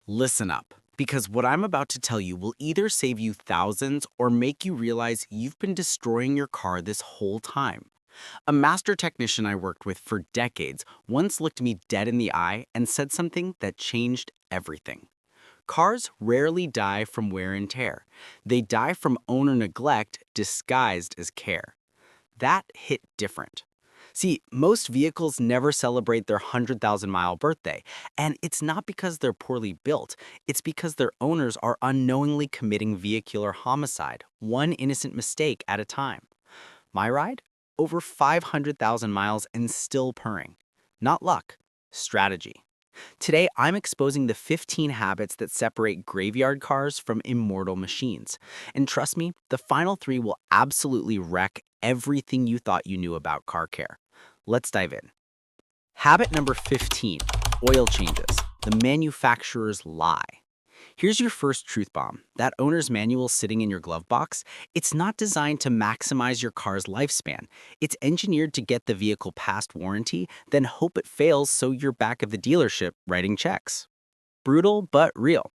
Listen up, because what I'm about to tell you will either save you thousands or make you realize you've been destroying your car this whole time. A master technician I worked with for decades once looked me dead in the eye and said something that changed everything. Cars rarely die from wear and tear. They die from owner neglect disguised as care. That hit different. See, most vehicles never celebrate their 100,000-mile birthday, and it's not because they're poorly built, it's because their owners are unknowingly committing vehicular homicide, one innocent mistake at a time. My ride? Over 500,000 miles and still purring. Not luck, strategy. Today, I'm exposing the 15 habits that separate graveyard cars from immortal machines. And trust me, the final three will absolutely wreck everything you thought you knew about car care. Let's dive in. Habit number 15, oil changes, the manufacturer's lie. Here's your first truth bomb. That owner's manual sitting in your glove box, it's not designed to maximize your car's lifespan. It's engineered to get the vehicle past warranty, then hope it fails so you're back at the dealership writing checks. Brutal but real.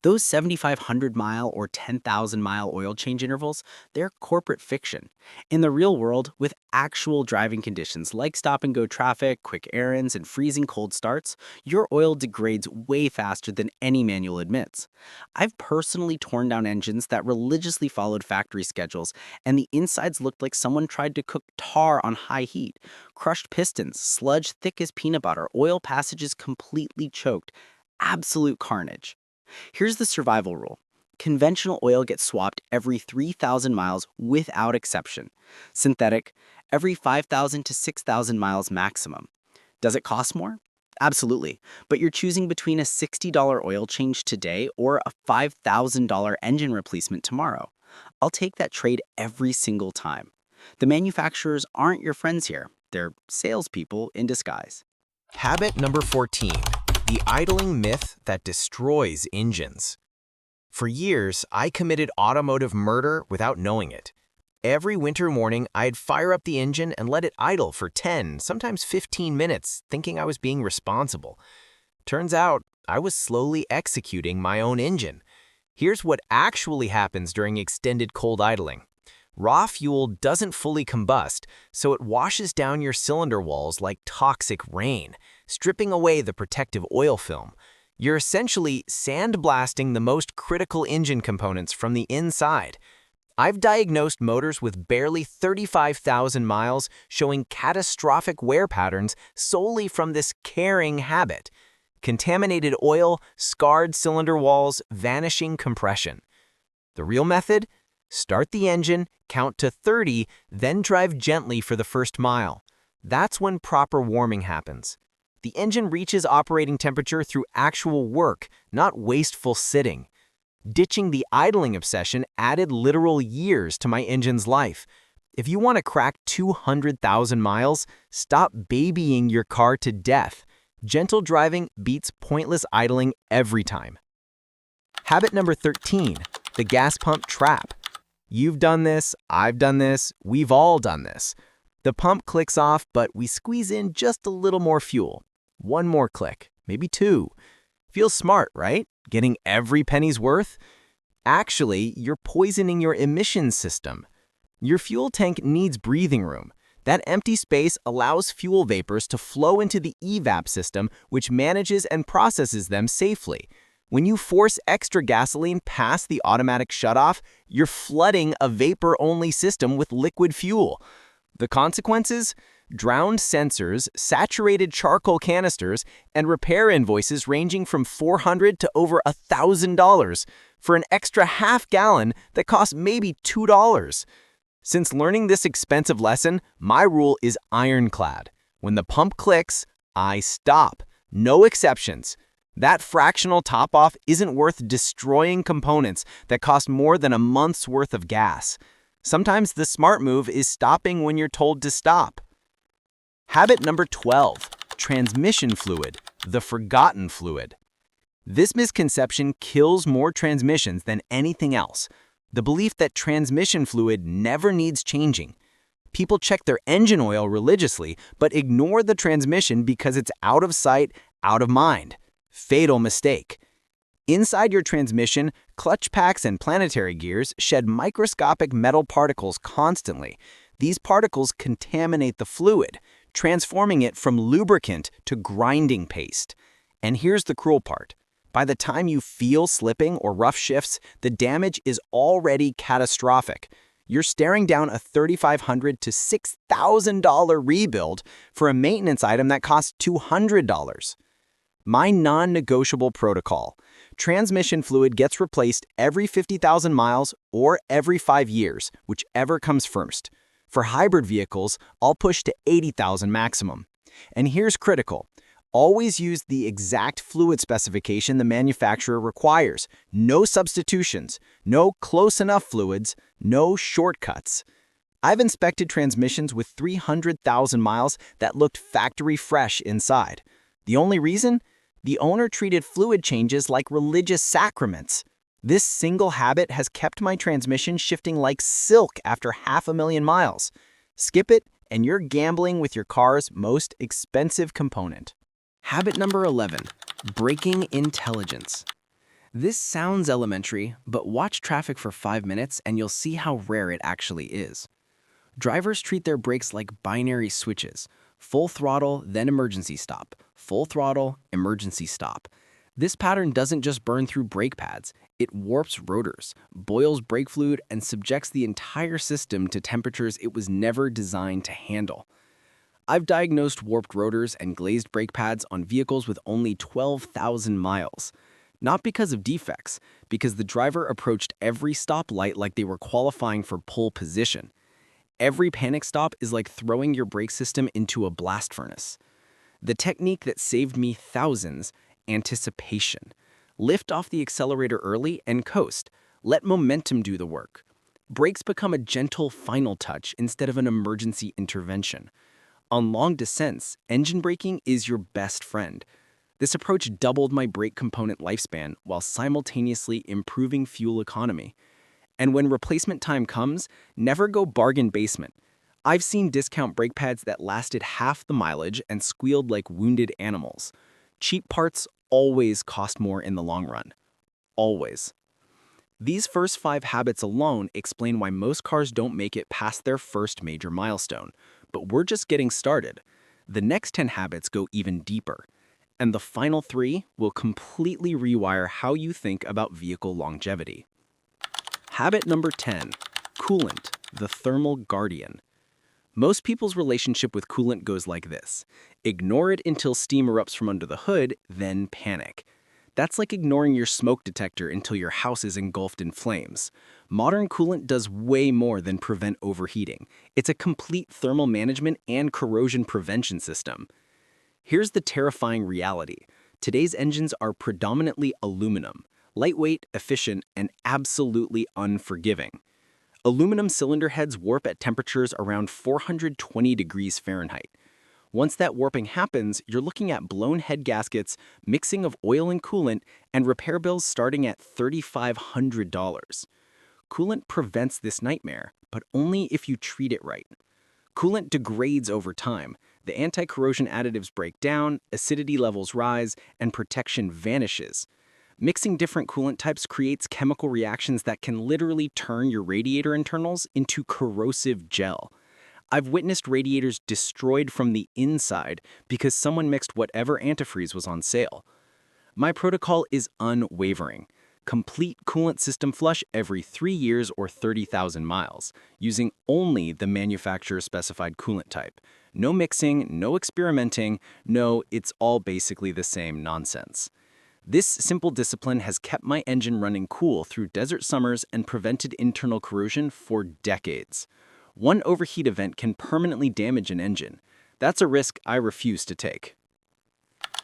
Those 7,500-mile or 10,000-mile oil change intervals, they're corporate fiction. In the real world, with actual driving conditions like stop-and-go traffic, quick errands, and freezing cold starts, your oil degrades way faster than any manual admits. I've personally torn down engines that religiously followed factory schedules, and the insides looked like someone tried to cook tar on high heat. Crushed pistons, sludge thick as peanut butter, oil passages completely choked. Absolute carnage. Here's the survival rule. Conventional oil gets swapped every 3,000 miles without exception. Synthetic, every 5,000 to 6,000 miles maximum. Does it cost more? Absolutely. But you're choosing between a $60 oil change today or a $5,000 engine replacement tomorrow. I'll take that trade every single time. The manufacturers aren't your friends here. They're salespeople in disguise. Habit number 14, the idling myth that destroys engines. For years, I committed automotive murder without knowing it. Every winter morning, I'd fire up the engine and let it idle for 10, sometimes 15 minutes, thinking I was being responsible. Turns out, I was slowly executing my own engine. Here's what actually happens during extended cold idling. Raw fuel doesn't fully combust, so it washes down your cylinder walls like toxic rain, stripping away the protective oil film. You're essentially sandblasting the most critical engine components from the inside. I've diagnosed motors with barely 35,000 miles showing catastrophic wear patterns solely from this caring habit. Contaminated oil, scarred cylinder walls, vanishing compression. The real method? Start the engine, count to 30, then drive gently for the first mile. That's when proper warming happens. The engine reaches operating temperature through actual work, not wasteful sitting. Ditching the idling obsession added literal years to my engine's life. If you want to crack 200,000 miles, stop babying your car to death. Gentle driving beats pointless idling every time. Habit number 13, the gas pump trap. You've done this, I've done this, we've all done this. The pump clicks off, but we squeeze in just a little more fuel. One more click, maybe two. Feels smart, right? Getting every penny's worth? Actually, you're poisoning your emissions system. Your fuel tank needs breathing room. That empty space allows fuel vapors to flow into the evap system, which manages and processes them safely. When you force extra gasoline past the automatic shutoff, you're flooding a vapor-only system with liquid fuel. The consequences? Drowned sensors, saturated charcoal canisters, and repair invoices ranging from $400 to over $1,000 for an extra half gallon that costs maybe $2. Since learning this expensive lesson, my rule is ironclad. When the pump clicks, I stop. No exceptions. That fractional top-off isn't worth destroying components that cost more than a month's worth of gas. Sometimes the smart move is stopping when you're told to stop. Habit number 12, transmission fluid, the forgotten fluid. This misconception kills more transmissions than anything else. The belief that transmission fluid never needs changing. People check their engine oil religiously, but ignore the transmission because it's out of sight, out of mind. Fatal mistake. Inside your transmission, clutch packs and planetary gears shed microscopic metal particles constantly. These particles contaminate the fluid, transforming it from lubricant to grinding paste. And here's the cruel part. By the time you feel slipping or rough shifts, the damage is already catastrophic. You're staring down a $3,500 to $6,000 rebuild for a maintenance item that costs $200. My non-negotiable protocol. Transmission fluid gets replaced every 50,000 miles or every 5 years, whichever comes first. For hybrid vehicles, I'll push to 80,000 maximum. And here's critical. Always use the exact fluid specification the manufacturer requires. No substitutions, no close enough fluids, no shortcuts. I've inspected transmissions with 300,000 miles that looked factory fresh inside. The only reason? The owner treated fluid changes like religious sacraments. This single habit has kept my transmission shifting like silk after 500,000 miles. Skip it, and you're gambling with your car's most expensive component. Habit number 11, braking intelligence. This sounds elementary, but watch traffic for 5 minutes and you'll see how rare it actually is. Drivers treat their brakes like binary switches. Full throttle, then emergency stop. Full throttle, emergency stop. This pattern doesn't just burn through brake pads, it warps rotors, boils brake fluid, and subjects the entire system to temperatures it was never designed to handle. I've diagnosed warped rotors and glazed brake pads on vehicles with only 12,000 miles. Not because of defects, because the driver approached every stoplight like they were qualifying for pole position. Every panic stop is like throwing your brake system into a blast furnace. The technique that saved me thousands, anticipation. Lift off the accelerator early and coast. Let momentum do the work. Brakes become a gentle final touch instead of an emergency intervention. On long descents, engine braking is your best friend. This approach doubled my brake component lifespan while simultaneously improving fuel economy. And when replacement time comes, never go bargain basement. I've seen discount brake pads that lasted half the mileage and squealed like wounded animals. Cheap parts always cost more in the long run. Always. These first 5 habits alone explain why most cars don't make it past their first major milestone. But we're just getting started. The next 10 habits go even deeper. And the final 3 will completely rewire how you think about vehicle longevity. Habit number 10, coolant, the thermal guardian. Most people's relationship with coolant goes like this. Ignore it until steam erupts from under the hood, then panic. That's like ignoring your smoke detector until your house is engulfed in flames. Modern coolant does way more than prevent overheating. It's a complete thermal management and corrosion prevention system. Here's the terrifying reality. Today's engines are predominantly aluminum, lightweight, efficient, and absolutely unforgiving. Aluminum cylinder heads warp at temperatures around 420 degrees Fahrenheit. Once that warping happens, you're looking at blown head gaskets, mixing of oil and coolant, and repair bills starting at $3,500. Coolant prevents this nightmare, but only if you treat it right. Coolant degrades over time. The anti-corrosion additives break down, acidity levels rise, and protection vanishes. Mixing different coolant types creates chemical reactions that can literally turn your radiator internals into corrosive gel. I've witnessed radiators destroyed from the inside because someone mixed whatever antifreeze was on sale. My protocol is unwavering. Complete coolant system flush every 3 years or 30,000 miles, using only the manufacturer-specified coolant type. No mixing, no experimenting, no, it's all basically the same nonsense. This simple discipline has kept my engine running cool through desert summers and prevented internal corrosion for decades. One overheat event can permanently damage an engine. That's a risk I refuse to take.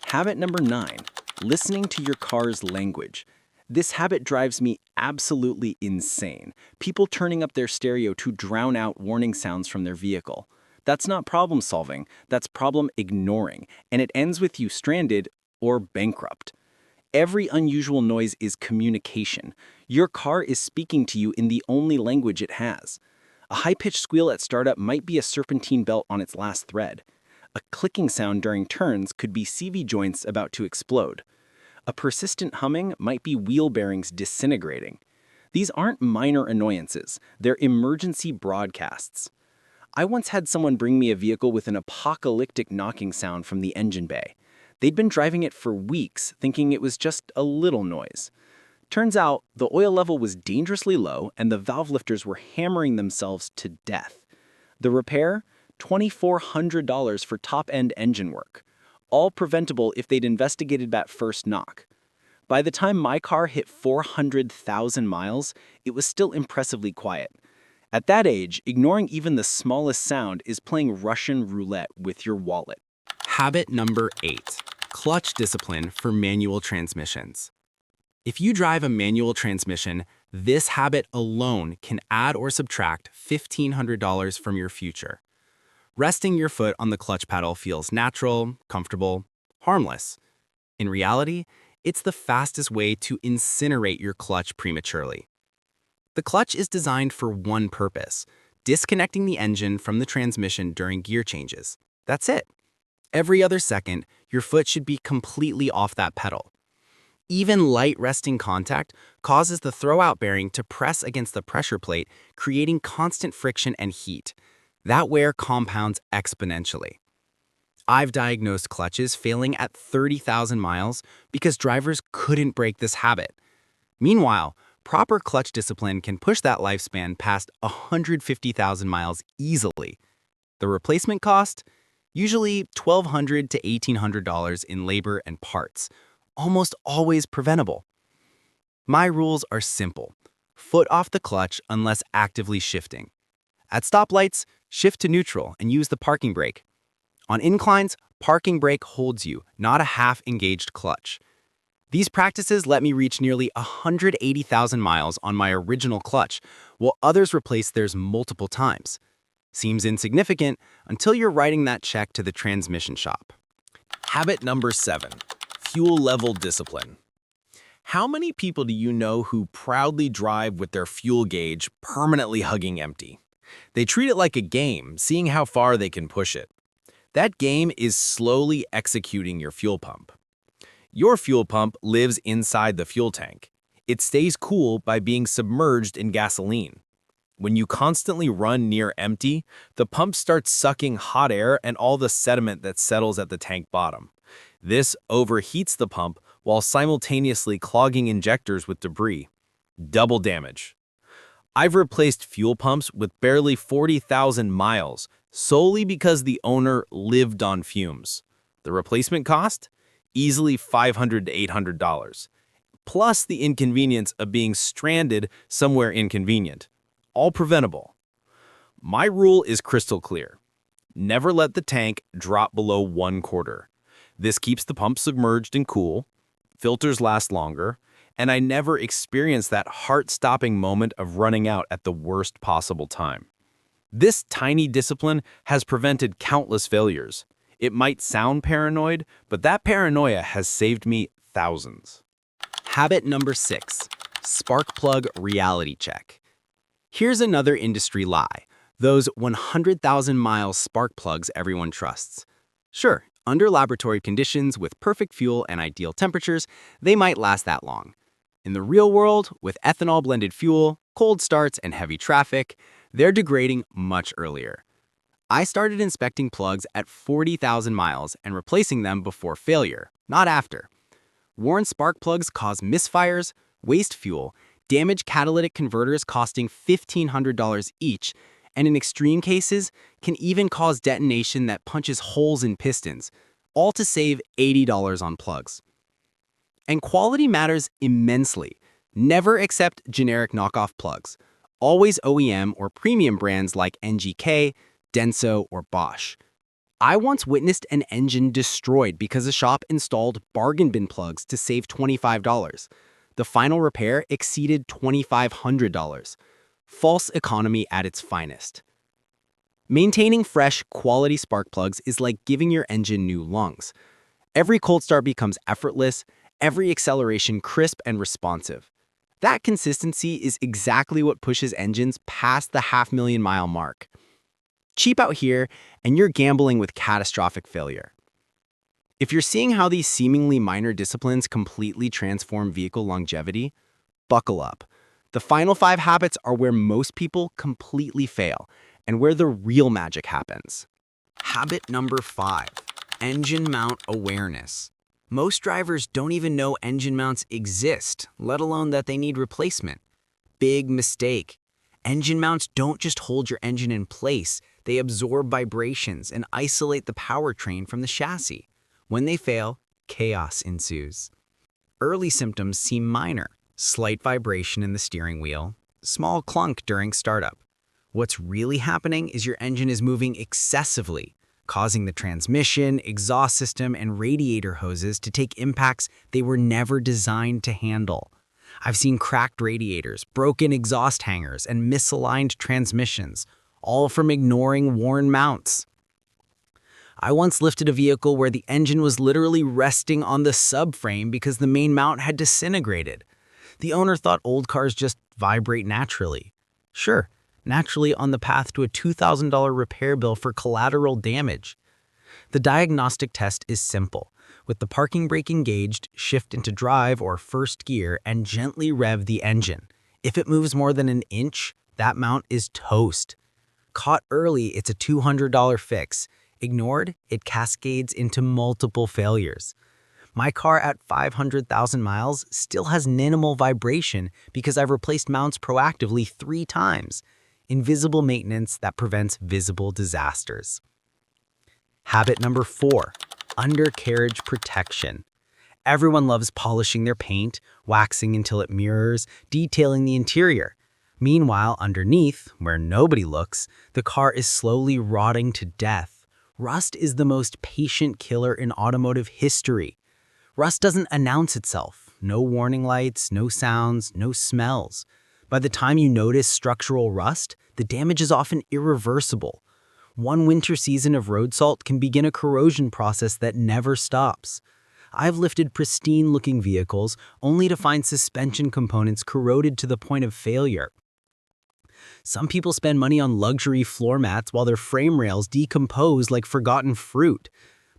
Habit number 9, listening to your car's language. This habit drives me absolutely insane. People turning up their stereo to drown out warning sounds from their vehicle. That's not problem solving, that's problem ignoring, and it ends with you stranded or bankrupt. Every unusual noise is communication. Your car is speaking to you in the only language it has. A high-pitched squeal at startup might be a serpentine belt on its last thread. A clicking sound during turns could be CV joints about to explode. A persistent humming might be wheel bearings disintegrating. These aren't minor annoyances, they're emergency broadcasts. I once had someone bring me a vehicle with an apocalyptic knocking sound from the engine bay. They'd been driving it for weeks, thinking it was just a little noise. Turns out, the oil level was dangerously low and the valve lifters were hammering themselves to death. The repair? $2,400 for top-end engine work. All preventable if they'd investigated that first knock. By the time my car hit 400,000 miles, it was still impressively quiet. At that age, ignoring even the smallest sound is playing Russian roulette with your wallet. Habit number 8. Clutch discipline for manual transmissions. If you drive a manual transmission, this habit alone can add or subtract $1,500 from your future. Resting your foot on the clutch pedal feels natural, comfortable, harmless. In reality, it's the fastest way to incinerate your clutch prematurely. The clutch is designed for one purpose: disconnecting the engine from the transmission during gear changes. That's it. Every other second, your foot should be completely off that pedal. Even light resting contact causes the throwout bearing to press against the pressure plate, creating constant friction and heat. That wear compounds exponentially. I've diagnosed clutches failing at 30,000 miles because drivers couldn't break this habit. Meanwhile, proper clutch discipline can push that lifespan past 150,000 miles easily. The replacement cost? Usually $1,200 to $1,800 in labor and parts, almost always preventable. My rules are simple. Foot off the clutch unless actively shifting. At stoplights, shift to neutral and use the parking brake. On inclines, parking brake holds you, not a half-engaged clutch. These practices let me reach nearly 180,000 miles on my original clutch, while others replace theirs multiple times. Seems insignificant until you're writing that check to the transmission shop. Habit number 7. Fuel level discipline. How many people do you know who proudly drive with their fuel gauge permanently hugging empty? They treat it like a game, seeing how far they can push it. That game is slowly executing your fuel pump. Your fuel pump lives inside the fuel tank. It stays cool by being submerged in gasoline. When you constantly run near empty, the pump starts sucking hot air and all the sediment that settles at the tank bottom. This overheats the pump while simultaneously clogging injectors with debris. Double damage. I've replaced fuel pumps with barely 40,000 miles solely because the owner lived on fumes. The replacement cost? Easily $500 to $800. Plus the inconvenience of being stranded somewhere inconvenient. All preventable. My rule is crystal clear. Never let the tank drop below 1/4. This keeps the pump submerged and cool, filters last longer, and I never experience that heart-stopping moment of running out at the worst possible time. This tiny discipline has prevented countless failures. It might sound paranoid, but that paranoia has saved me thousands. Habit number 6. Spark plug reality check. Here's another industry lie. Those 100,000 mile spark plugs everyone trusts. Sure, under laboratory conditions with perfect fuel and ideal temperatures, they might last that long. In the real world, with ethanol-blended fuel, cold starts, and heavy traffic, they're degrading much earlier. I started inspecting plugs at 40,000 miles and replacing them before failure, not after. Worn spark plugs cause misfires, waste fuel, damage catalytic converters costing $1,500 each, and in extreme cases, can even cause detonation that punches holes in pistons, all to save $80 on plugs. And quality matters immensely. Never accept generic knockoff plugs. Always OEM or premium brands like NGK, Denso, or Bosch. I once witnessed an engine destroyed because a shop installed bargain bin plugs to save $25. The final repair exceeded $2,500. False economy at its finest. Maintaining fresh, quality spark plugs is like giving your engine new lungs. Every cold start becomes effortless, every acceleration crisp and responsive. That consistency is exactly what pushes engines past the 500,000 mile mark. Cheap out here, and you're gambling with catastrophic failure. If you're seeing how these seemingly minor disciplines completely transform vehicle longevity, buckle up. The final 5 habits are where most people completely fail and where the real magic happens. Habit number 5, engine mount awareness. Most drivers don't even know engine mounts exist, let alone that they need replacement. Big mistake. Engine mounts don't just hold your engine in place, they absorb vibrations and isolate the powertrain from the chassis. When they fail, chaos ensues. Early symptoms seem minor: slight vibration in the steering wheel, small clunk during startup. What's really happening is your engine is moving excessively, causing the transmission, exhaust system, and radiator hoses to take impacts they were never designed to handle. I've seen cracked radiators, broken exhaust hangers, and misaligned transmissions, all from ignoring worn mounts. I once lifted a vehicle where the engine was literally resting on the subframe because the main mount had disintegrated. The owner thought old cars just vibrate naturally. Sure, naturally on the path to a $2,000 repair bill for collateral damage. The diagnostic test is simple. With the parking brake engaged, shift into drive or first gear and gently rev the engine. If it moves more than an inch, that mount is toast. Caught early, it's a $200 fix. Ignored, it cascades into multiple failures. My car at 500,000 miles still has minimal vibration because I've replaced mounts proactively 3 times. Invisible maintenance that prevents visible disasters. Habit number 4, undercarriage protection. Everyone loves polishing their paint, waxing until it mirrors, detailing the interior. Meanwhile, underneath, where nobody looks, the car is slowly rotting to death. Rust is the most patient killer in automotive history. Rust doesn't announce itself. No warning lights, no sounds, no smells. By the time you notice structural rust, the damage is often irreversible. One winter season of road salt can begin a corrosion process that never stops. I've lifted pristine-looking vehicles only to find suspension components corroded to the point of failure. Some people spend money on luxury floor mats while their frame rails decompose like forgotten fruit.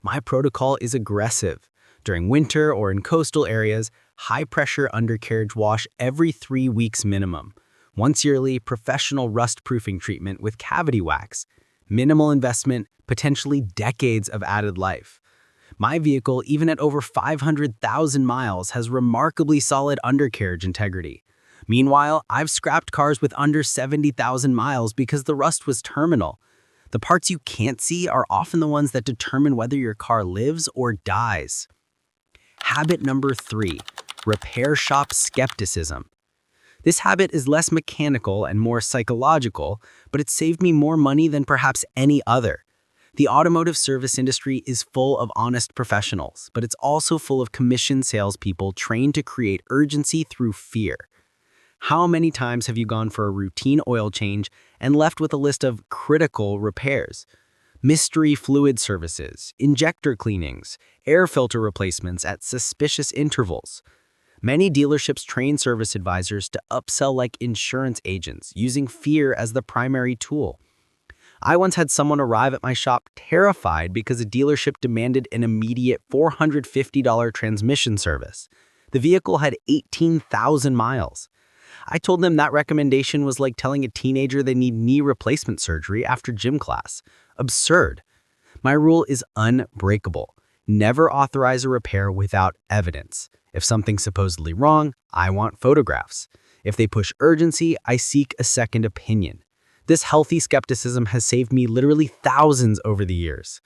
My protocol is aggressive. During winter or in coastal areas, high-pressure undercarriage wash every 3 weeks minimum. Once yearly, professional rust-proofing treatment with cavity wax. Minimal investment, potentially decades of added life. My vehicle, even at over 500,000 miles, has remarkably solid undercarriage integrity. Meanwhile, I've scrapped cars with under 70,000 miles because the rust was terminal. The parts you can't see are often the ones that determine whether your car lives or dies. Habit number 3, repair shop skepticism. This habit is less mechanical and more psychological, but it saved me more money than perhaps any other. The automotive service industry is full of honest professionals, but it's also full of commission salespeople trained to create urgency through fear. How many times have you gone for a routine oil change and left with a list of critical repairs? Mystery fluid services, injector cleanings, air filter replacements at suspicious intervals. Many dealerships train service advisors to upsell like insurance agents, using fear as the primary tool. I once had someone arrive at my shop terrified because a dealership demanded an immediate $450 transmission service. The vehicle had 18,000 miles. I told them that recommendation was like telling a teenager they need knee replacement surgery after gym class. Absurd. My rule is unbreakable. Never authorize a repair without evidence. If something's supposedly wrong, I want photographs. If they push urgency, I seek a second opinion. This healthy skepticism has saved me literally thousands over the years.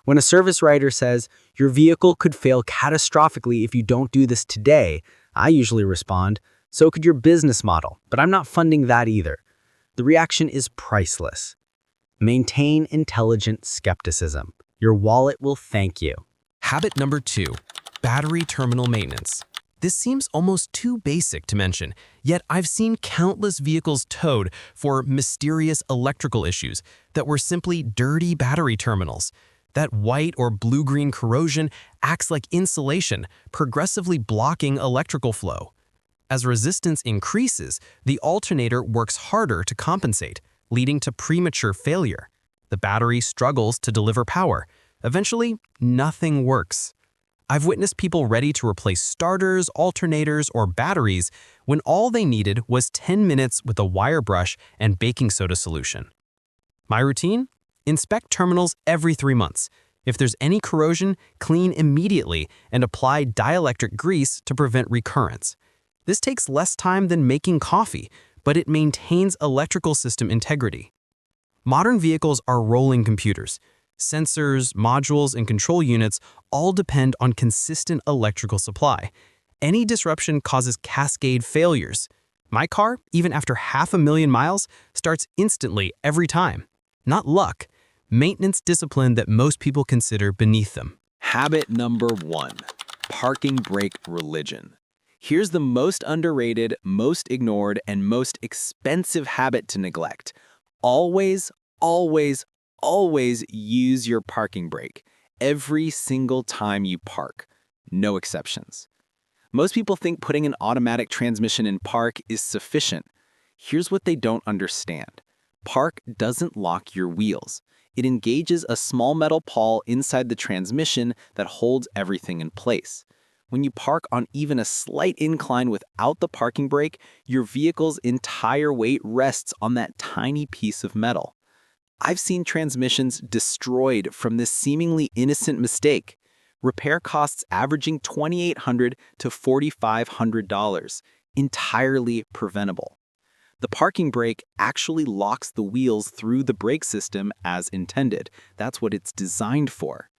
When a service writer says, "Your vehicle could fail catastrophically if you don't do this today," I usually respond, "So could your business model, but I'm not funding that either." The reaction is priceless. Maintain intelligent skepticism. Your wallet will thank you. Habit number 2, battery terminal maintenance. This seems almost too basic to mention, yet I've seen countless vehicles towed for mysterious electrical issues that were simply dirty battery terminals. That white or blue-green corrosion acts like insulation, progressively blocking electrical flow. As resistance increases, the alternator works harder to compensate, leading to premature failure. The battery struggles to deliver power. Eventually, nothing works. I've witnessed people ready to replace starters, alternators, or batteries when all they needed was 10 minutes with a wire brush and baking soda solution. My routine? Inspect terminals every 3 months. If there's any corrosion, clean immediately and apply dielectric grease to prevent recurrence. This takes less time than making coffee, but it maintains electrical system integrity. Modern vehicles are rolling computers. Sensors, modules, and control units all depend on consistent electrical supply. Any disruption causes cascade failures. My car, even after 500,000 miles, starts instantly every time. Not luck, maintenance discipline that most people consider beneath them. Habit number 1, parking brake religion. Here's the most underrated, most ignored, and most expensive habit to neglect. Always, always, always use your parking brake every single time you park. No exceptions. Most people think putting an automatic transmission in park is sufficient. Here's what they don't understand. Park doesn't lock your wheels. It engages a small metal pawl inside the transmission that holds everything in place. When you park on even a slight incline without the parking brake, your vehicle's entire weight rests on that tiny piece of metal. I've seen transmissions destroyed from this seemingly innocent mistake. Repair costs averaging $2,800 to $4,500, entirely preventable. The parking brake actually locks the wheels through the brake system as intended. That's what it's designed for.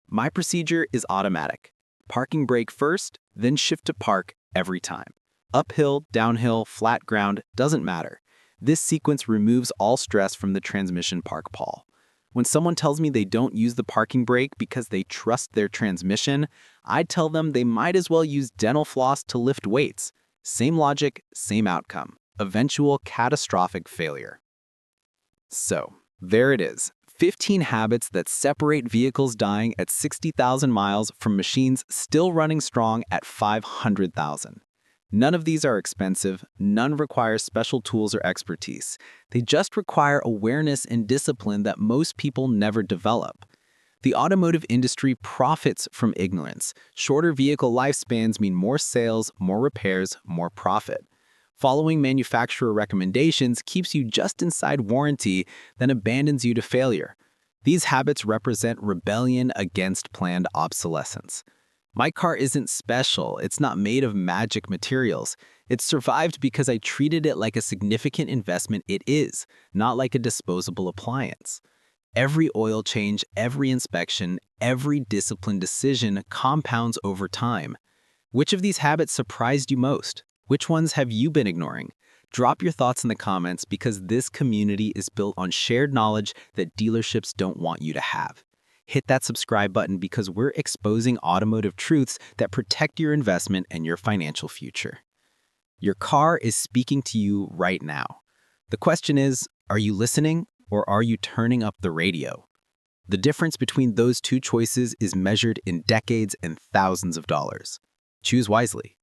My procedure is automatic. Parking brake first, then shift to park every time. Uphill, downhill, flat ground, doesn't matter. This sequence removes all stress from the transmission park pawl. When someone tells me they don't use the parking brake because they trust their transmission, I tell them they might as well use dental floss to lift weights. Same logic, same outcome. Eventual catastrophic failure. So, there it is. 15 habits that separate vehicles dying at 60,000 miles from machines still running strong at 500,000. None of these are expensive, none require special tools or expertise. They just require awareness and discipline that most people never develop. The automotive industry profits from ignorance. Shorter vehicle lifespans mean more sales, more repairs, more profit. Following manufacturer recommendations keeps you just inside warranty, then abandons you to failure. These habits represent rebellion against planned obsolescence. My car isn't special, it's not made of magic materials. It survived because I treated it like a significant investment it is, not like a disposable appliance. Every oil change, every inspection, every disciplined decision compounds over time. Which of these habits surprised you most? Which ones have you been ignoring? Drop your thoughts in the comments because this community is built on shared knowledge that dealerships don't want you to have. Hit that subscribe button because we're exposing automotive truths that protect your investment and your financial future. Your car is speaking to you right now. The question is, are you listening or are you turning up the radio? The difference between those two choices is measured in decades and thousands of dollars. Choose wisely.